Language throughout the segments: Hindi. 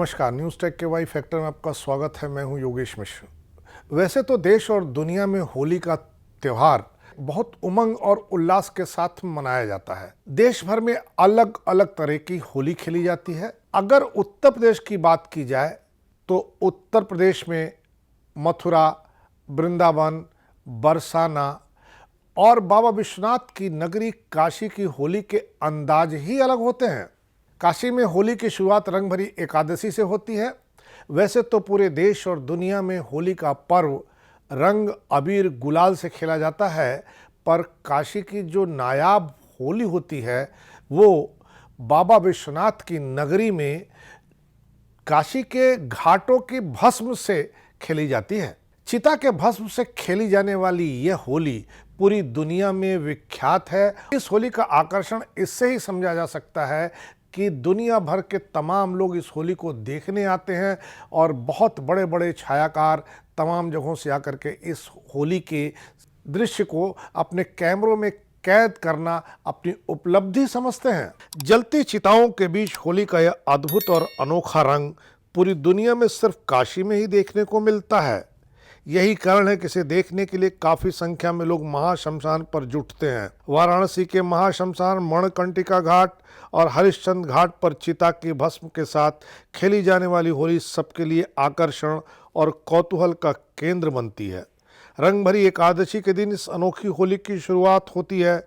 नमस्कार, न्यूज़ टेक के वाई फैक्टर में आपका स्वागत है। मैं हूं योगेश मिश्र। वैसे तो देश और दुनिया में होली का त्यौहार बहुत उमंग और उल्लास के साथ मनाया जाता है। देश भर में अलग अलग तरह की होली खेली जाती है। अगर उत्तर प्रदेश की बात की जाए तो उत्तर प्रदेश में मथुरा, वृंदावन, बरसाना और बाबा विश्वनाथ की नगरी काशी की होली के अंदाज ही अलग होते हैं। काशी में होली की शुरुआत रंग भरी एकादशी से होती है। वैसे तो पूरे देश और दुनिया में होली का पर्व रंग अबीर गुलाल से खेला जाता है, पर काशी की जो नायाब होली होती है वो बाबा विश्वनाथ की नगरी में काशी के घाटों की भस्म से खेली जाती है। चिता के भस्म से खेली जाने वाली यह होली पूरी दुनिया में विख्यात है। इस होली का आकर्षण इससे ही समझा जा सकता है कि दुनिया भर के तमाम लोग इस होली को देखने आते हैं और बहुत बड़े बड़े छायाकार तमाम जगहों से आकर के इस होली के दृश्य को अपने कैमरों में कैद करना अपनी उपलब्धि समझते हैं। जलती चिताओं के बीच होली का यह अद्भुत और अनोखा रंग पूरी दुनिया में सिर्फ काशी में ही देखने को मिलता है। यही कारण है कि इसे देखने के लिए काफी संख्या में लोग महाशमशान पर जुटते हैं। वाराणसी के महाशमशान, मणिकर्णिका घाट और हरिश्चंद्र घाट पर चिता की भस्म के साथ खेली जाने वाली होली सबके लिए आकर्षण और कौतूहल का केंद्र बनती है। रंग भरी एकादशी के दिन इस अनोखी होली की शुरुआत होती है,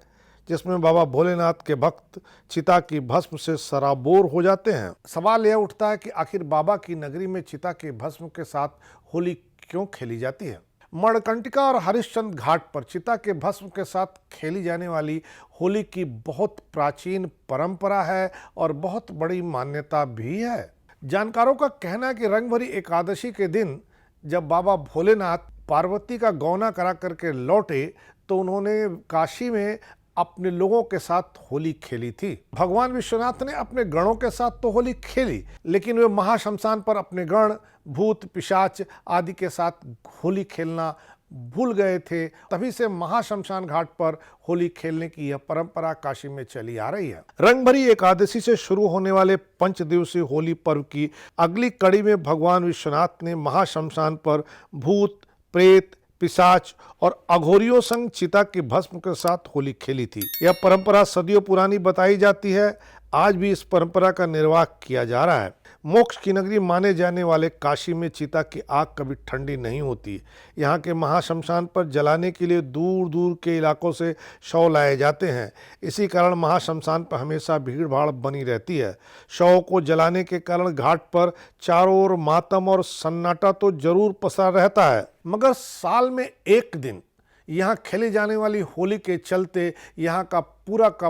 जिसमें बाबा भोलेनाथ के भक्त चिता की भस्म से सराबोर हो जाते हैं। सवाल यह उठता है कि आखिर बाबा की नगरी में चिता के भस्म के साथ होली क्यों खेली जाती है। मणिकर्णिका और हरिश्चंद्र घाट पर चिता के भस्म के साथ खेली जाने वाली होली की बहुत प्राचीन परंपरा है और बहुत बड़ी मान्यता भी है। जानकारों का कहना है कि रंग भरी एकादशी के दिन जब बाबा भोलेनाथ पार्वती का गौना करा करके लौटे तो उन्होंने काशी में अपने लोगों के साथ होली खेली थी। भगवान विश्वनाथ ने अपने गणों के साथ तो होली खेली, लेकिन वे महाशमशान पर अपने गण, भूत, पिशाच आदि के साथ होली खेलना भूल गए थे। तभी से महाशमशान घाट पर होली खेलने की यह परंपरा काशी में चली आ रही है। रंग भरी एकादशी से शुरू होने वाले 5 दिवसीय होली पर्व की अगली कड़ी में भगवान विश्वनाथ ने महाशमशान पर भूत, प्रेत, पिशाच और अघोरियों संग चिता की भस्म के साथ होली खेली थी। यह परंपरा सदियों पुरानी बताई जाती है। आज भी इस परंपरा का निर्वाह किया जा रहा है। मोक्ष की नगरी माने जाने वाले काशी में चिता की आग कभी ठंडी नहीं होती। यहाँ के महाशमशान पर जलाने के लिए दूर दूर के इलाकों से शव लाए जाते हैं। इसी कारण महाशमशान पर हमेशा भीड़ भाड़ बनी रहती है। शव को जलाने के कारण घाट पर चारों ओर मातम और सन्नाटा तो जरूर पसरा रहता है, मगर साल में एक दिन यहाँ खेली जाने वाली होली के चलते यहाँ का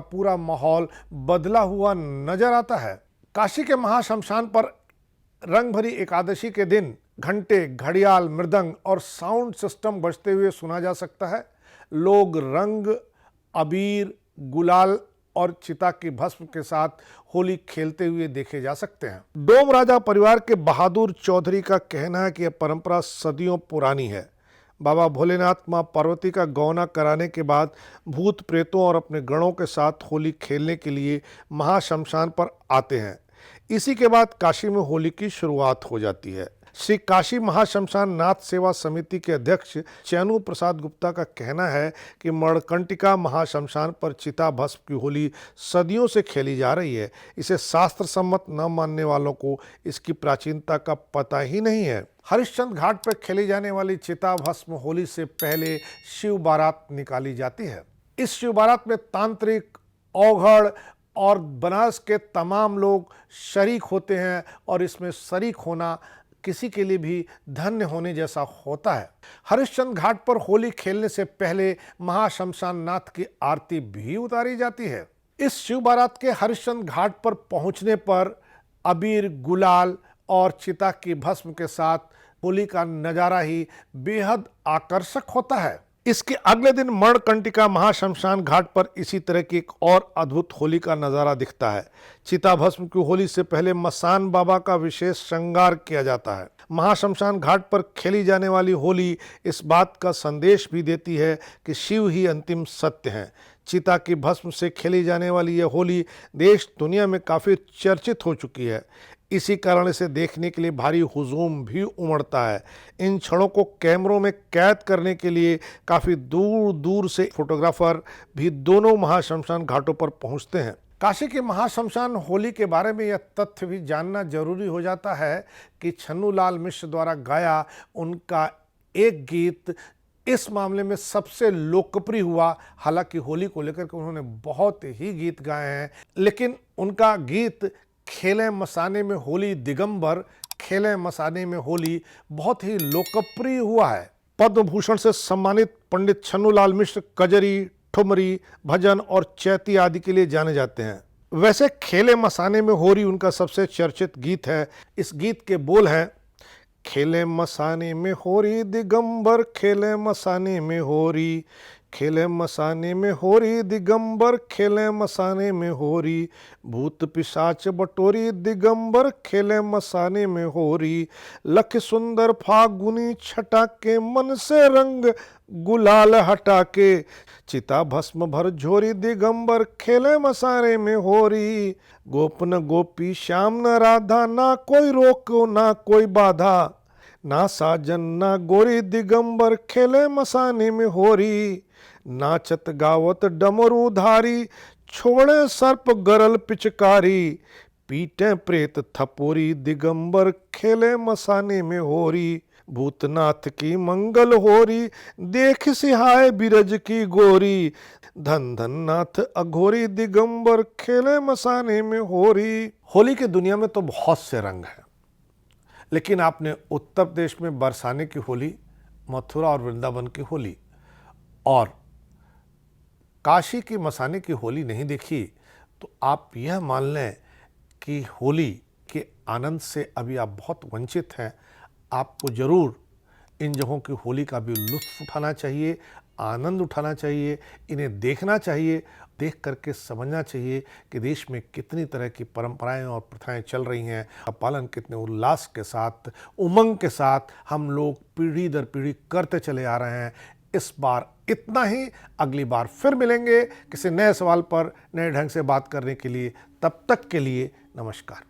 पूरा माहौल बदला हुआ नजर आता है। काशी के महाशमशान पर रंग भरी एकादशी के दिन घंटे, घड़ियाल, मृदंग और साउंड सिस्टम बजते हुए सुना जा सकता है। लोग रंग, अबीर, गुलाल और चिता की भस्म के साथ होली खेलते हुए देखे जा सकते हैं। डोम राजा परिवार के बहादुर चौधरी का कहना है कि यह परंपरा सदियों पुरानी है। बाबा भोलेनाथ मां पार्वती का गौना कराने के बाद भूत प्रेतों और अपने गणों के साथ होली खेलने के लिए महाशमशान पर आते हैं। इसी के बाद काशी में होली की शुरुआत हो जाती है। श्री काशी महाशमशान नाथ सेवा समिति के अध्यक्ष चैनू प्रसाद गुप्ता का कहना है कि मणिकर्णिका महाशमशान पर चिता भस्म की होली सदियों से खेली जा रही है। इसे शास्त्र सम्मत न मानने वालों को इसकी प्राचीनता का पता ही नहीं है। हरिश्चंद्र घाट पर खेली जाने वाली चिता भस्म होली से पहले शिव बारात निकाली जाती है। इस शिव बारात में तांत्रिक, औघड़ और बनारस के तमाम लोग शरीक होते हैं और इसमें शरीक होना किसी के लिए भी धन्य होने जैसा होता है। हरिश्चंद्र घाट पर होली खेलने से पहले महाशमशान नाथ की आरती भी उतारी जाती है। इस शिव बारात के हरिश्चंद्र घाट पर पहुंचने पर अबीर, गुलाल और चिता की भस्म के साथ होली का नजारा ही बेहद आकर्षक होता है। इसके अगले दिन मणिकर्णिका महाशमशान घाट पर इसी तरह की एक और अद्भुत होली का नज़ारा दिखता है। चिता भस्म की होली से पहले मसान बाबा का विशेष श्रृंगार किया जाता है। महाशमशान घाट पर खेली जाने वाली होली इस बात का संदेश भी देती है कि शिव ही अंतिम सत्य हैं। चिता की भस्म से खेली जाने वाली यह होली देश दुनिया में काफ़ी चर्चित हो चुकी है। इसी कारण इसे देखने के लिए भारी हुजूम भी उमड़ता है। इन क्षणों को कैमरों में कैद करने के लिए काफ़ी दूर दूर से फोटोग्राफर भी दोनों महाशमशान घाटों पर पहुंचते हैं। काशी के महाशमशान होली के बारे में यह तथ्य भी जानना जरूरी हो जाता है कि छन्नूलाल मिश्र द्वारा गाया उनका एक गीत इस मामले में सबसे लोकप्रिय हुआ। हालांकि होली को लेकर के उन्होंने बहुत ही गीत गाए हैं, लेकिन उनका गीत खेले मसाने में होली दिगंबर, खेले मसाने में होली बहुत ही लोकप्रिय हुआ है। पद्म भूषण से सम्मानित पंडित छन्नूलाल मिश्र कजरी, ठुमरी, भजन और चैती आदि के लिए जाने जाते हैं। वैसे खेले मसाने में होरी उनका सबसे चर्चित गीत है। इस गीत के बोल हैं, खेले मसाने में होरी दिगंबर, खेले मसाने में होरी, खेले मसाने में होरी दिगंबर, खेले मसाने में होरी, भूत पिशाच बटोरी दिगंबर, खेले मसाने में होरी, लख सुंदर फागुनी छटा के, मन से रंग गुलाल हटा के, चिता भस्म भर झोरी दिगंबर, खेले मसाने में होरी, गोप न गोपी श्याम न राधा, ना कोई रोको ना कोई बाधा, ना साजन ना गोरी दिगंबर, खेले मसाने में होरी, नाचत गावत डमरू धारी, छोड़े सर्प गरल पिचकारी, पीटे प्रेत थपोरी दिगंबर, खेले मसाने में होरी, भूतनाथ की मंगल होरी, देख सिहाय बिरज की गोरी, धन धन नाथ अघोरी दिगंबर, खेले मसाने में होरी। होली की दुनिया में तो बहुत से रंग हैं, लेकिन आपने उत्तर प्रदेश में बरसाने की होली, मथुरा और वृंदावन की होली और काशी की मसाने की होली नहीं देखी, तो आप यह मान लें कि होली के आनंद से अभी आप बहुत वंचित हैं। आपको ज़रूर इन जगहों की होली का भी लुत्फ़ उठाना चाहिए, आनंद उठाना चाहिए, इन्हें देखना चाहिए। देख करके समझना चाहिए कि देश में कितनी तरह की परंपराएं और प्रथाएं चल रही हैं, पालन कितने उल्लास के साथ, उमंग के साथ हम लोग पीढ़ी दर पीढ़ी करते चले आ रहे हैं। इस बार इतना ही, अगली बार फिर मिलेंगे किसी नए सवाल पर नए ढंग से बात करने के लिए। तब तक के लिए नमस्कार।